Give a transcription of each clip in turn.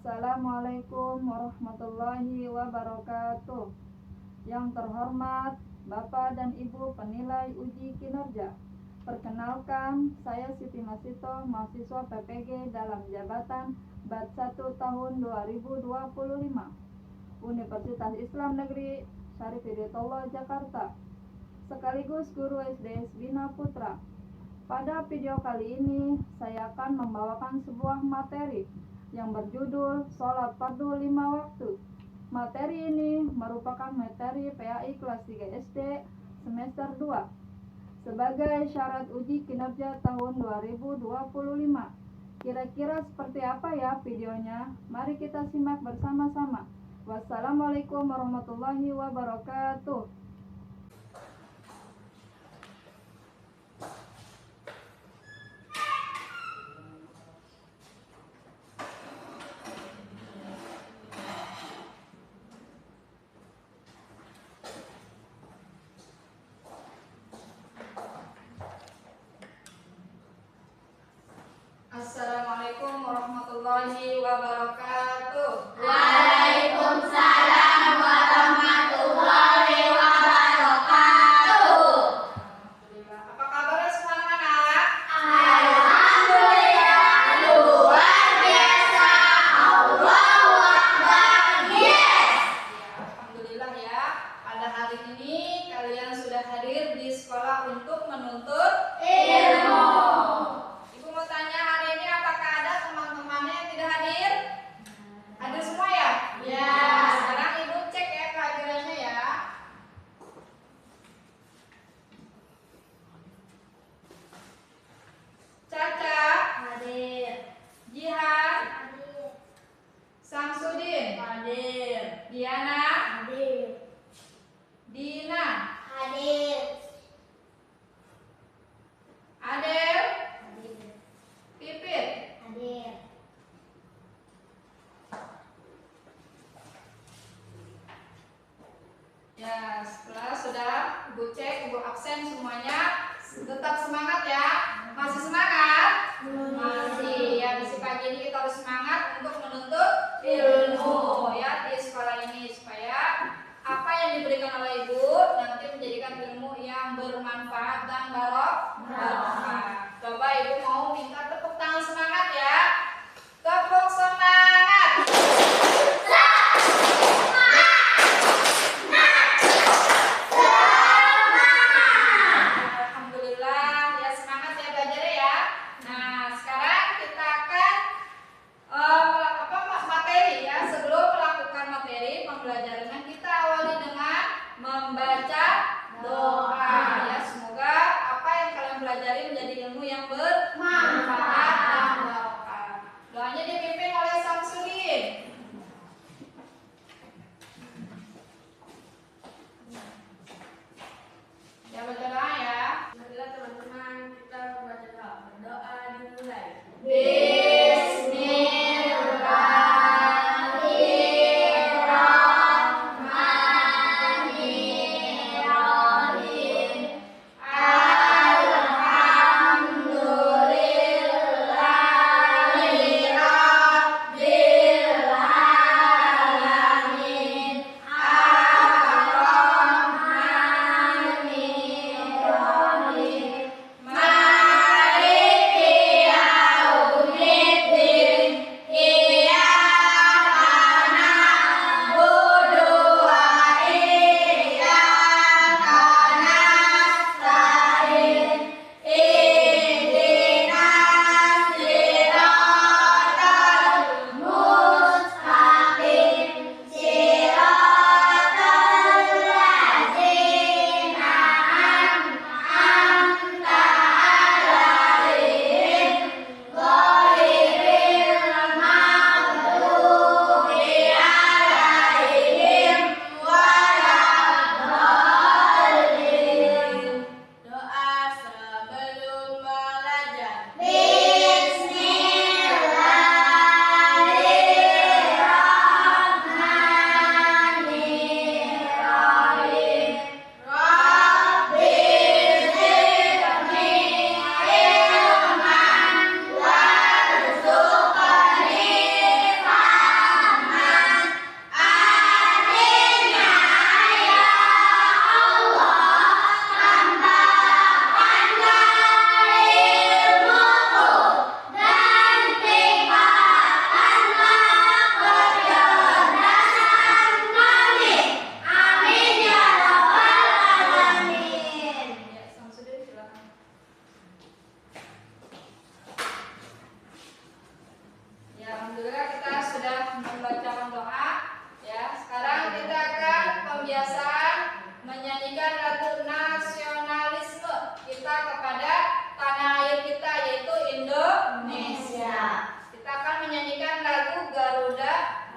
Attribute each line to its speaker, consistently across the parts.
Speaker 1: Assalamualaikum warahmatullahi wabarakatuh. Yang terhormat Bapak dan Ibu penilai uji kinerja, perkenalkan, saya Siti Masito, mahasiswa PPG dalam jabatan BAT 1 tahun 2025, Universitas Islam Negeri Syarif Hidayatullah Jakarta, sekaligus guru SDS Bina Putra. Pada video kali ini, saya akan membawakan sebuah materi yang berjudul Sholat Fardu 5 Waktu. Materi ini merupakan materi PAI kelas 3 SD semester 2 sebagai syarat uji kinerja tahun 2025. Kira-kira seperti apa ya videonya? Mari kita simak bersama-sama. Wassalamualaikum warahmatullahi wabarakatuh. Assalamualaikum warahmatullahi wabarakatuh.
Speaker 2: Waalaikumsalam warahmatullahi wabarakatuh.
Speaker 1: Alhamdulillah. Apa kabarnya semua anak-anak?
Speaker 2: Alhamdulillah, luar biasa. Allahu Akbar. Yes.
Speaker 1: Alhamdulillah ya. Pada hari ini kalian sudah hadir di sekolah untuk menuntut
Speaker 2: Ilmu.
Speaker 1: Ibu mau tanya, hari ini apakah ada teman-temannya yang tidak hadir? Hadir semua ya?
Speaker 2: Ya.
Speaker 1: Sekarang Ibu cek ya kehadirannya ya. Caca,
Speaker 2: Hadir.
Speaker 1: Jihan,
Speaker 2: Hadir.
Speaker 1: Samsudin,
Speaker 2: Hadir.
Speaker 1: Diana,
Speaker 2: Hadir.
Speaker 1: Dina,
Speaker 2: Hadir.
Speaker 1: Adel,
Speaker 2: Hadir.
Speaker 1: Pipit.
Speaker 2: Hadir.
Speaker 1: Ya, setelah sudah Ibu cek, Ibu absen semuanya, tetap semangat ya. Masih semangat? Masih. Ya, di pagi ini kita harus semangat untuk menuntut ilmu ya di sekolah ini, supaya apa yang diberikan oleh Ibu nanti menjadikan ilmu yang bermanfaat dan barokah. Coba Ibu mau minta tepuk tangan semangat ya. Tepuk semangat. Alhamdulillah, ya semangat ya belajar ya. Nah,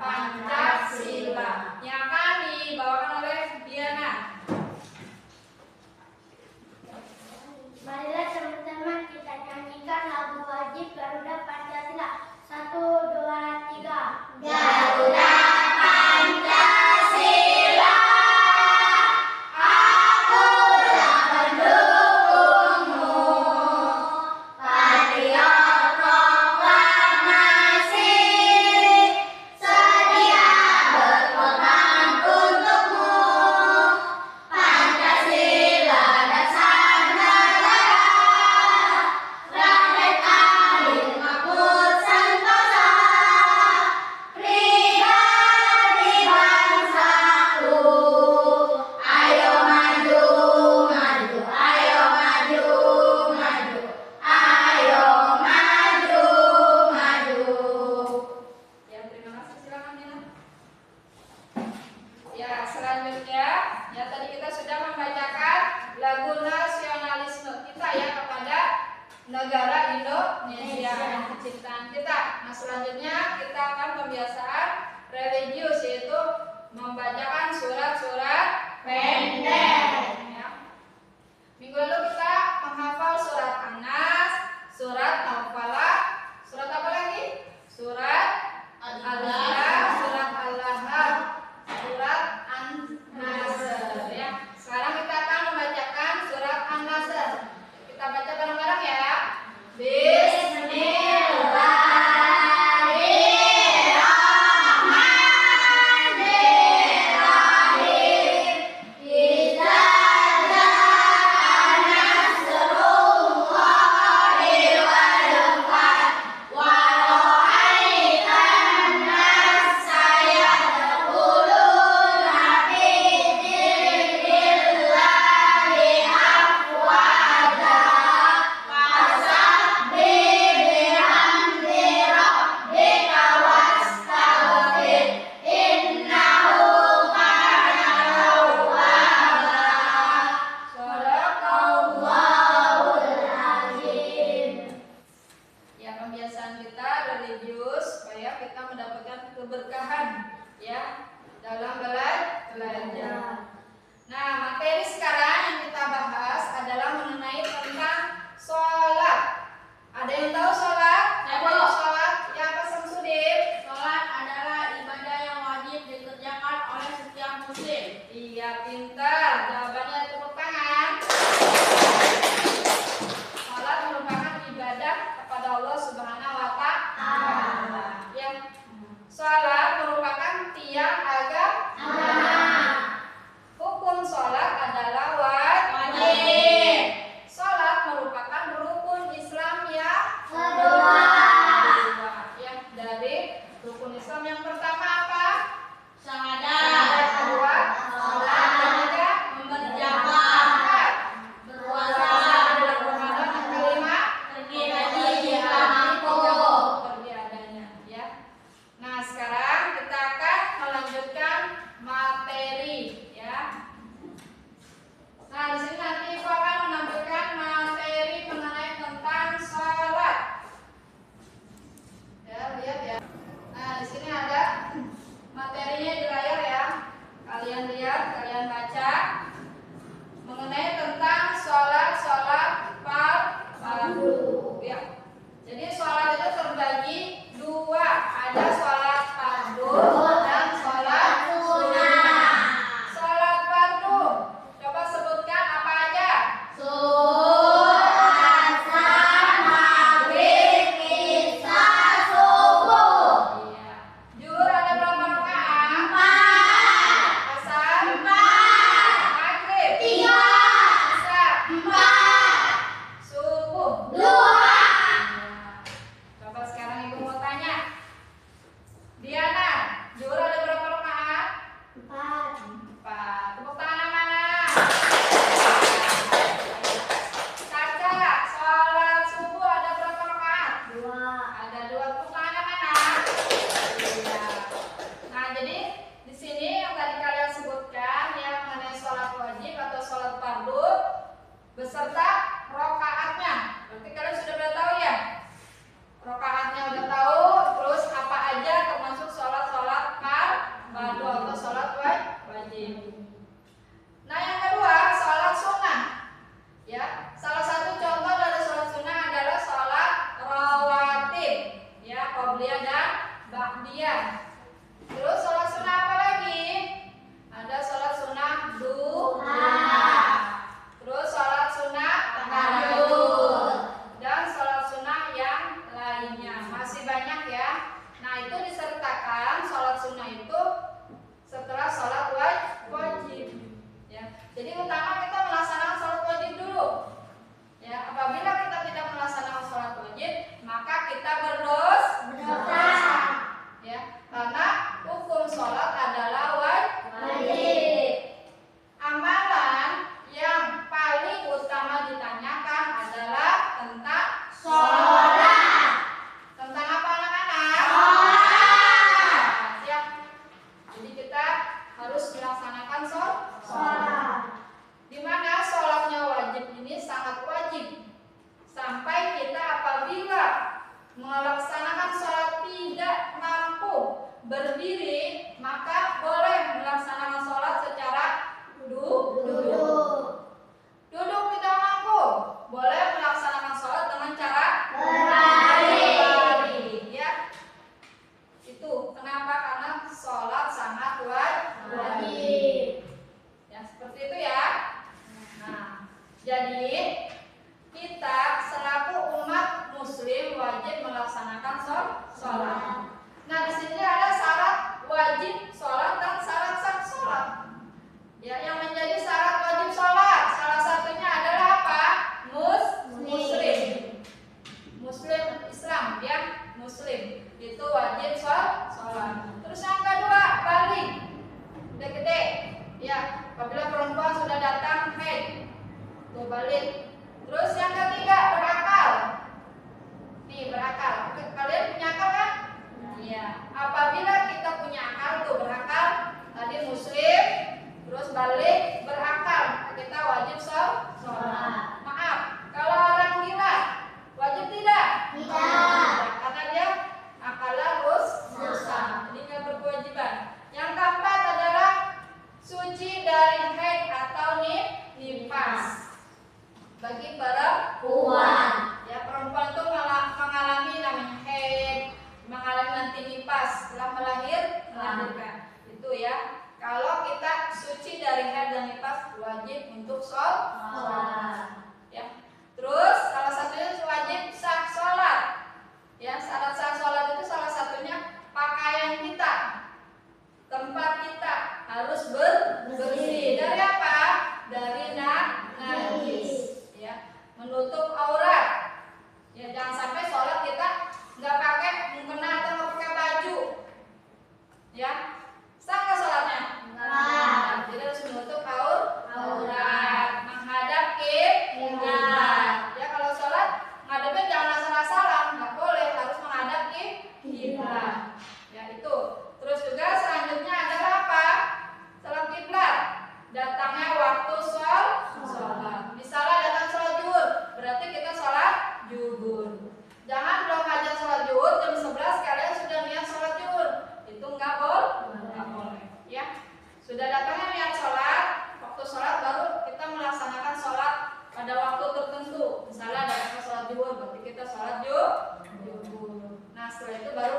Speaker 1: Pancasila. Yang akan dibawakan oleh Diana.
Speaker 2: Marilah sama-sama kita nyanyikan lagu wajib Garuda Pancasila. 1, 2, 3. Garuda Pancasila, aku mendukungmu. Patriot proklamasi, sedia berkorban untukmu. Pancasila dasar negara, rakyat adil makmur sentosa, pribadi bangsaku. Ayo maju, maju, ayo maju, maju, ayo maju, maju.
Speaker 1: Ya, terima kasih. Silakan Dina. Ya, selanjutnya, ya tadi kita sudah membacakan lagu nasionalisme kita ya kepada negara Indonesia, ciptaan kita. Nah, selanjutnya kita akan pembiasaan religius, yaitu membacakan surat-surat pendek. Ya. Minggu lalu kita menghafal surat An-Nas, surat Al-Falaq, surat apa lagi? Surat Al-Ikhlas, surat Al-Lahab, surat An-Nasr ya. Sekarang kita akan membacakan surat An-Nasr. Kita baca bareng-bareng ya. Bismillahirrahmanirrahim. Idza jaa nasrullahi wal fath wa ra'aitan nasa yadkhuluna fi dinillahi afwaja fasabbih bihamdi rabbika wastaghfir innahu kana tawwaba. Shadaqallahul azim. Ya, pembiasaan kita religius supaya kita mendapatkan keberkahan ya dalam belajar. Nah, materi sekarang yang kita bahas adalah mengenai tentang sholat. Ada yang tahu sholat? Ada yang sholat? Ya, apa Samsudin?
Speaker 3: Sholat adalah ibadah yang wajib dikerjakan oleh setiap muslim.
Speaker 1: Iya, pintar. Jawabannya tepuk tangan. Sholat merupakan ibadah kepada Allah Subhanahu wa Ta'ala. Ya. Sholat merupakan tiang agama. Hukum sholat adalah wajib. Sholat merupakan rukun Islam yang kedua. Ya, dari rukun Islam yang pertama apa?
Speaker 3: Syahadat,
Speaker 1: Yang kedua, sholat. Yang ketiga,
Speaker 3: memberi zakat, berpuasa,
Speaker 1: bulan Ramadan. Yang kelima,
Speaker 3: pergi haji jika mampu.
Speaker 1: pergi adanya. Ya. Nah, sekarang kita akan melanjutkan berdiri, maka boleh melaksanakan sholat secara duduk. Duduk tidak mampu, boleh melaksanakan sholat dengan cara berbaring. Ya, itu kenapa? Karena sholat sangat wajib. Ya, seperti itu ya. Nah, jadi kita selaku umat muslim wajib melaksanakan sholat. Nah, di sini ada syarat wajib sholat dan syarat sah sholat. Ya, yang menjadi syarat wajib sholat salah satunya adalah apa? Muslim. Muslim Islam, ya, muslim itu wajib sholat. Terus yang kedua, balik. Udah gede. Ya, apabila perempuan sudah datang haid, tuh balik. Terus yang ketiga, berakal. Nih, berakal. Kalian punya akal kan? Iya. Apabila kita punya akal tuh berakal, tadi muslim, terus balik berakal, kita wajib sholat. Maaf, kalau orang gila wajib tidak?
Speaker 2: Tidak.
Speaker 1: Karena dia akalnya rusak, jadi nggak berkewajiban. Yang keempat adalah suci dari haid atau nifas. Bagi perempuan, ya, perempuan itu mengalami namanya haid, mengalami nanti nifas setelah melahirkan. Itu ya. Kalau kita suci dari haid dan nifas wajib untuk sholat. Ya. Terus salah satunya wajib sah sholat. Ya, syarat sah sholat itu salah satunya pakaian kita, tempat kita harus bersih. Dari apa? Dari najis. Ya, menutup aurat. Ya, jangan sampai sholat kita nggak pakai mukena atau nggak pakai baju. Ya, sah nggak sholatnya? Nah, jadi harus menutup aurat, menghadap kiblat. Ya, kalau sholat ngadepnya jangan asal-asalan, nggak boleh, harus menghadap kiblat. Ya, itu. Terus juga selanjutnya adalah apa? Sholat kiblat. Datangnya waktu sholat. Misalnya datang sholat zuhur, berarti kita sholat zuhur. Jangan belum aja sholat zuhur jam 11 kalian sudah niat sholat zuhur. Itu nggak boleh. Ya, sudah datangnya niat sholat, waktu sholat baru kita melaksanakan sholat pada waktu tertentu. Misalnya datangnya sholat zuhur, berarti kita sholat zuhur. Nah, setelah itu baru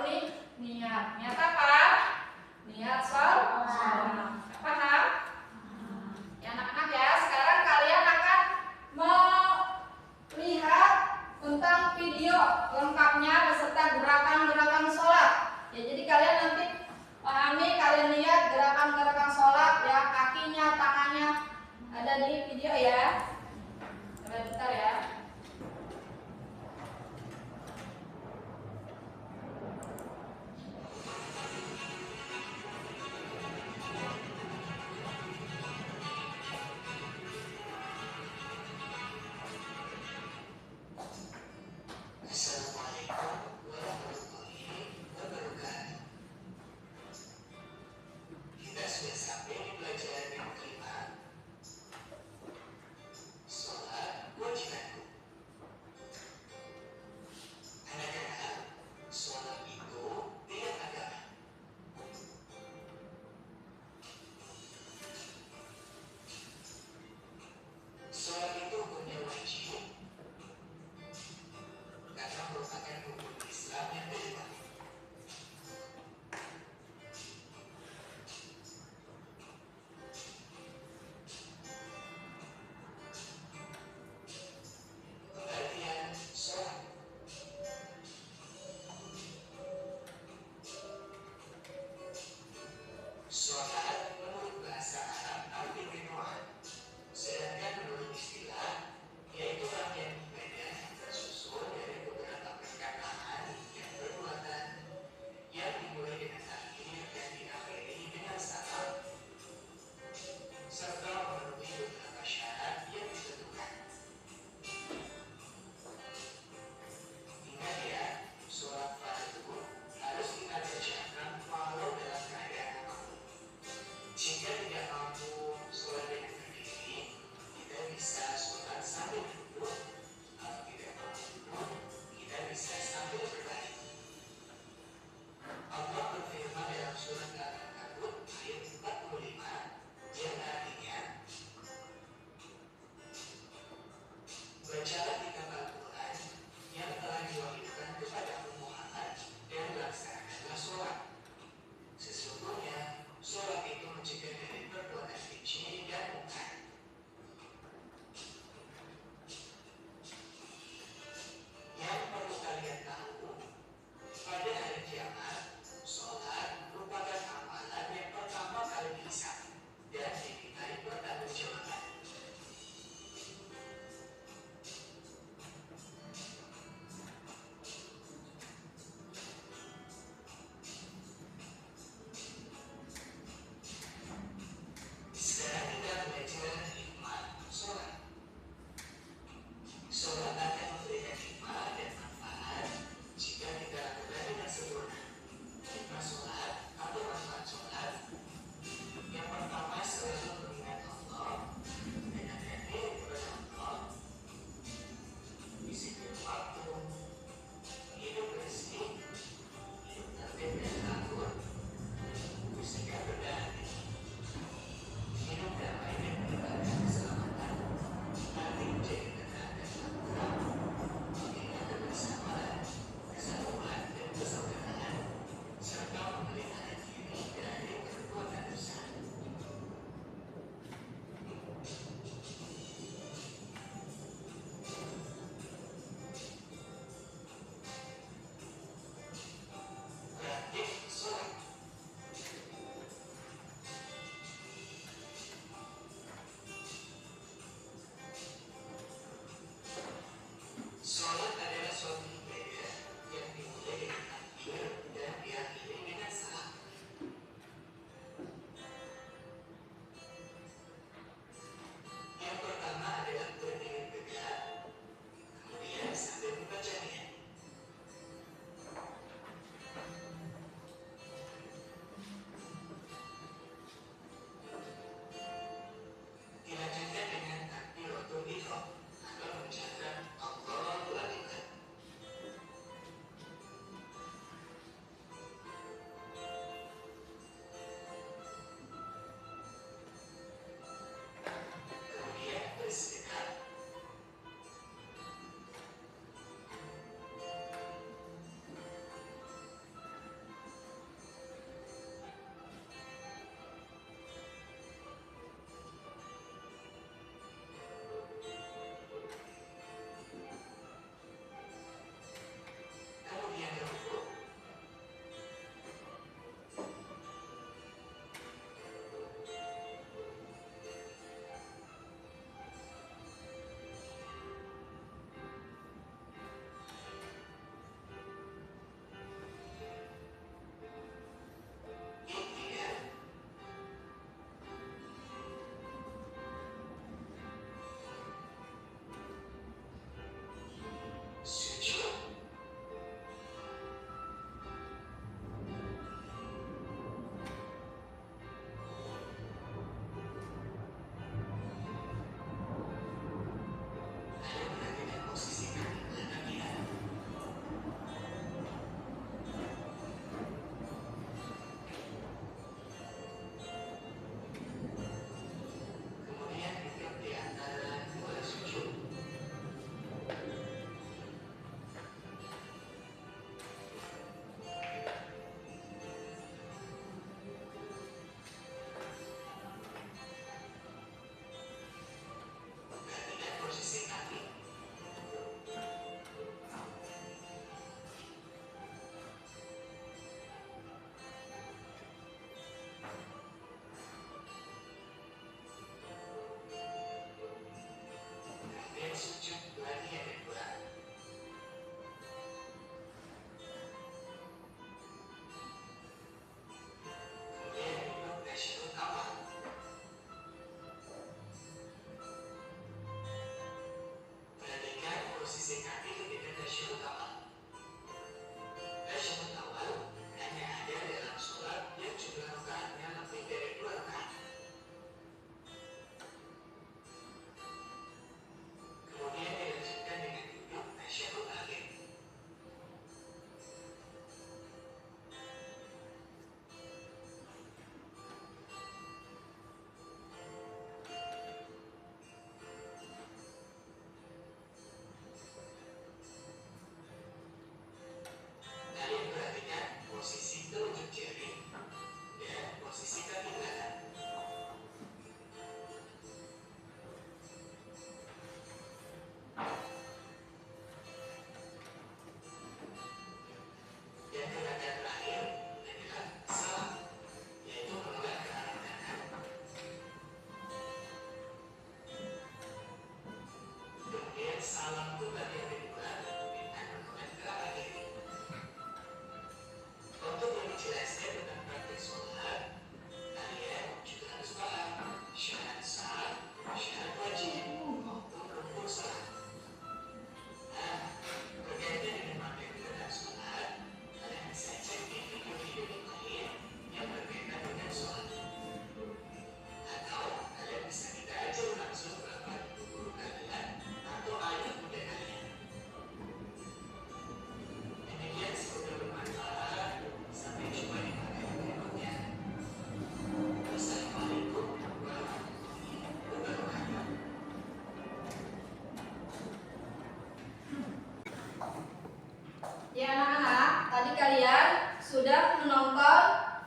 Speaker 1: niat apa? Niat sholat. Paham? Ya, anak-anak ya, sekarang kalian akan melihat tentang video lengkapnya beserta gerakan-gerakan sholat. Ya, jadi kalian nanti pahami, kalian lihat gerakan-gerakan sholat ya, kakinya, tangannya ada di video ya. Bentar ya.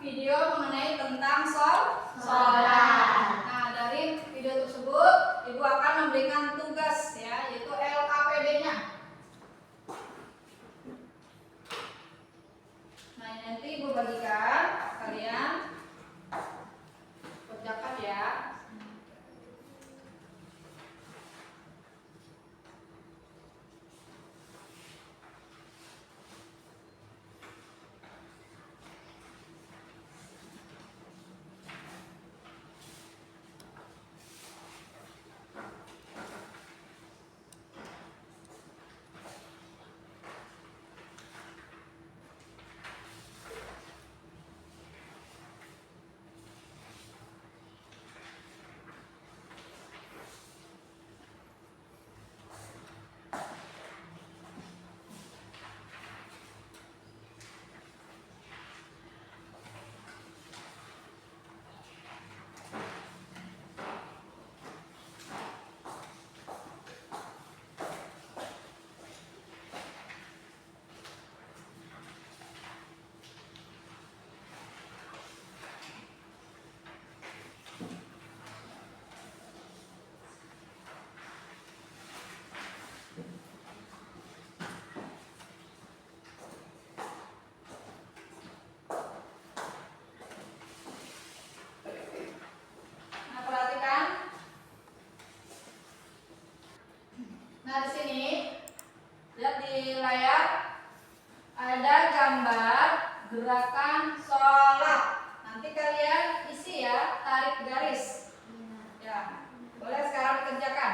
Speaker 1: video mengenai tentang sholat. Nah, dari video tersebut Ibu akan memberikan tugas ya, yaitu LKPD-nya. Nah, nanti Ibu bagikan kalian kerjakan ya. Nah, di sini lihat di layar ada gambar gerakan sholat. Nanti kalian isi ya, tarik garis. Ya, boleh sekarang dikerjakan.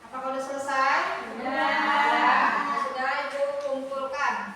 Speaker 1: Apakah sudah selesai? Sudah. Sudah, Ibu kumpulkan.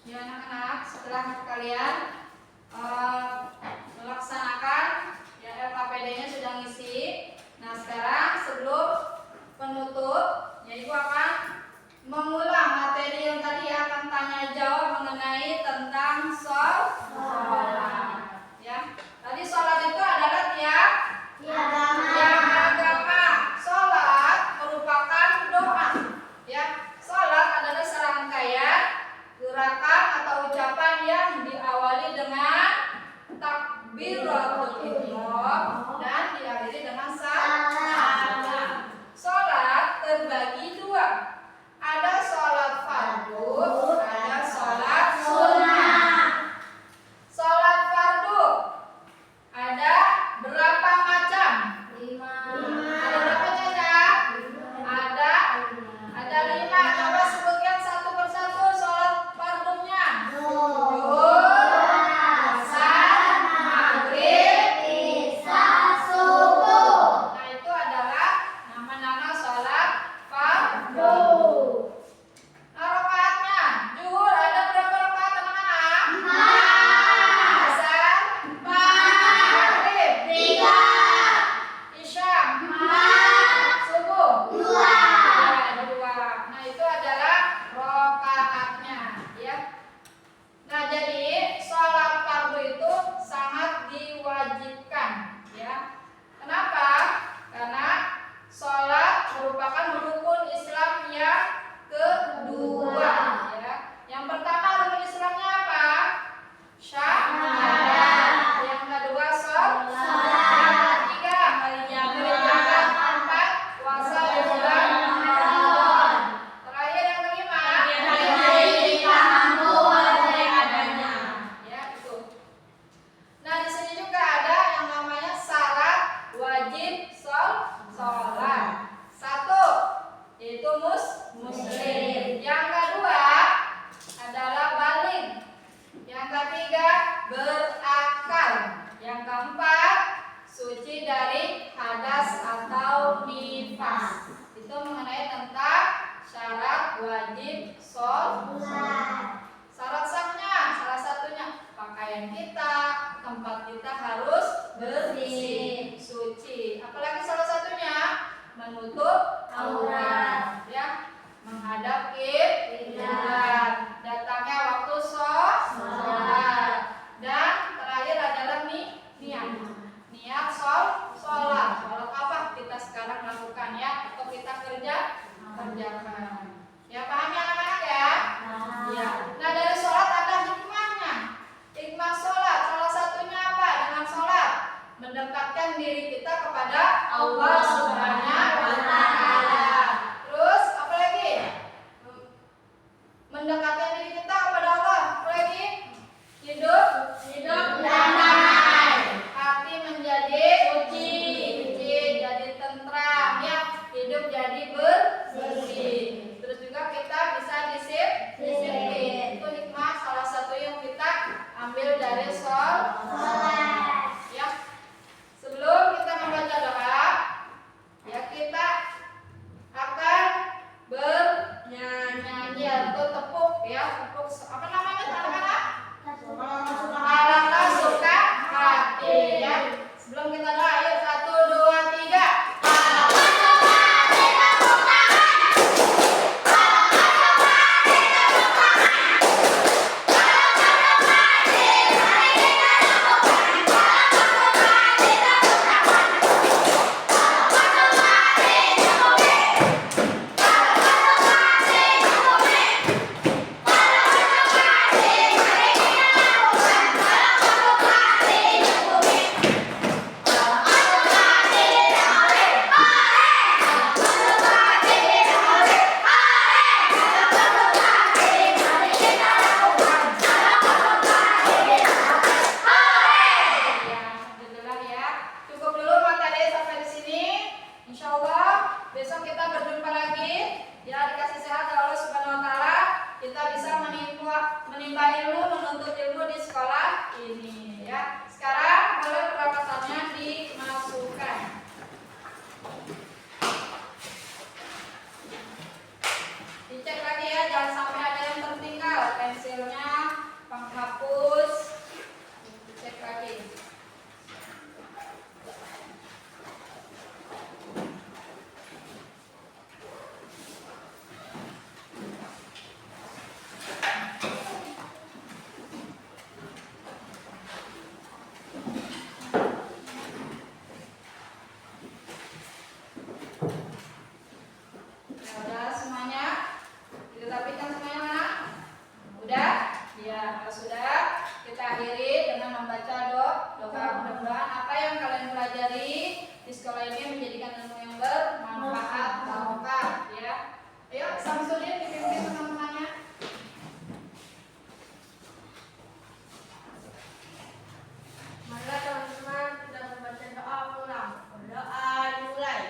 Speaker 1: Ya anak-anak, setelah kalian melaksanakan ya LKPD-nya sudah ngisi. Nah, sekarang sebelum penutup, ya Ibu akan mengulang materi yang tadi akan tanya jawab mengenai tentang sholat. Ya, tadi sholat itu adalah tiap agama. Sholat merupakan doa. Ya, sholat adalah serangkaian gerakan atau ucapan yang diawali dengan
Speaker 3: aurat. Ya, menghadap kiblat. Datangnya waktu sholat. Dan terakhir adalah niat. Niat sholat. Sholat apa kita sekarang lakukan ya, atau kita kerjakan. Ya, paham ya anak-anak ya? Ya. Nah, dari sholat ada hikmahnya. Hikmah sholat, salah satunya apa? Dengan sholat mendekatkan diri kita kepada Allah Subhanahu wa Ta'ala. Terus apa lagi? Mendekatkan diri kita kepada Allah. Apa lagi? Hidup damai. Hati menjadi suci, jadi tentram ya. Hidup jadi bersih. Terus juga kita bisa disiplin. Itu hikmah salah satu yang kita ambil dari sholat. Ya. Sebelum kita membaca doa, ya kita akan bernyanyi atau tepuk ya, tepuk apa namanya anak-anak? Alangkah suka hati ya. Sebelum kita doa, ayo 1, 2, 3. Besok kita berjumpa lagi. Ya, dikasih sehat oleh Allah Subhanahu wa Ta'ala, kita bisa menimba ilmu, menuntut ilmu di sekolah ini ya. Sekarang boleh perlapasannya dimasukkan. Dicek lagi ya, jangan sampai ada yang tertinggal. Pensilnya, penghapus, dicek lagi. Udah semuanya? Dirapikan semuanya mana? Udah? Ya, kalau sudah, kita akhiri dengan membaca doa. Mudah-mudahan apa yang kalian pelajari di sekolah ini menjadikan ilmu yang bermanfaat, barokah ya. Ayo, Samsudin dipimpin teman-temannya. Marilah teman-teman kita membaca doa ulang. Doa dimulai.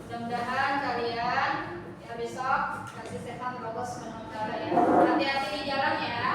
Speaker 3: Mudah-mudahan kalian ya besok kasih sehat Allah Subhanahu wa Ta'ala ya. Hati-hati di jalan ya.